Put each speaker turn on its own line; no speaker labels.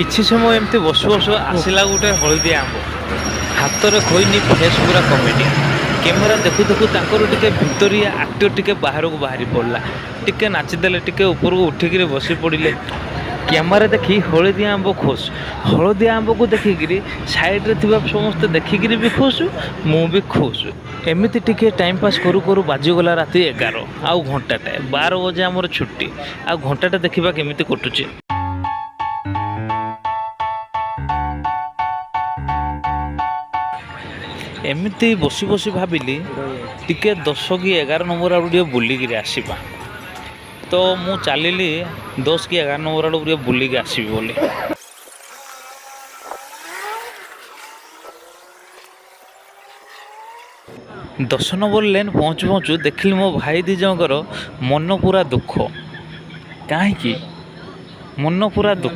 କିଛି ସମୟ ଏମିତି ବସୁ ବସୁ ଆସିଲା ଗୋଟେ ହଳଦିଆ ଆମ୍ବ ହାତରେ ଖୋଇନି ଫେସ୍ ପୁରା କମେଡି କ୍ୟାମେରା ଦେଖୁ ଦେଖୁ ତାଙ୍କର ଟିକେ ଭିତରିଆ ଆକ୍ଟର ଟିକେ ବାହାରକୁ ବାହାରି ପଡ଼ିଲା ଟିକେ ନାଚିଦେଲେ ଟିକେ ଉପରକୁ ଉଠିକିରି ବସି ପଡ଼ିଲେ କ୍ୟାମେରା ଦେଖି ହଳଦିଆ ଆମ୍ବ ଖୁସ୍ ହଳଦିଆ ଆମ୍ବକୁ ଦେଖିକିରି ସାଇଡ଼ରେ ଥିବା ସମସ୍ତେ ଦେଖିକିରି ବି ଖୁସ୍ ମୁଁ ବି ଖୁସ୍ ଏମିତି ଟିକେ ଟାଇମ୍ ପାସ୍ କରୁ କରୁ ବାଜିଗଲା ରାତି 11 ଆଉ ଘଣ୍ଟାଟେ 12 ବଜେ ଆମର ଛୁଟି ଆଉ ଘଣ୍ଟାଟେ ଦେଖିବା କେମିତି କଟୁଛି। ଏମିତି ବସି ବସି ଭାବିଲି ଟିକେ 10 କି 11 ନମ୍ବର ଆଡ଼କୁ ଟିକେ ବୁଲିକିରି ଆସିବା ତ ମୁଁ ଚାଲିଲି 10 କି 11 ନମ୍ବର ଆଡ଼କୁ ଟିକେ ବୁଲିକି ଆସିବି ବୋଲି। 10 ନମ୍ବର ଲେନ୍ ପହଞ୍ଚୁ ପହଞ୍ଚୁ ଦେଖିଲି ମୋ ଭାଇ ଦୁଇ ଜଣଙ୍କର ମନ ପୁରା ଦୁଃଖ କାହିଁକି ମନ ପୁରା ଦୁଃଖ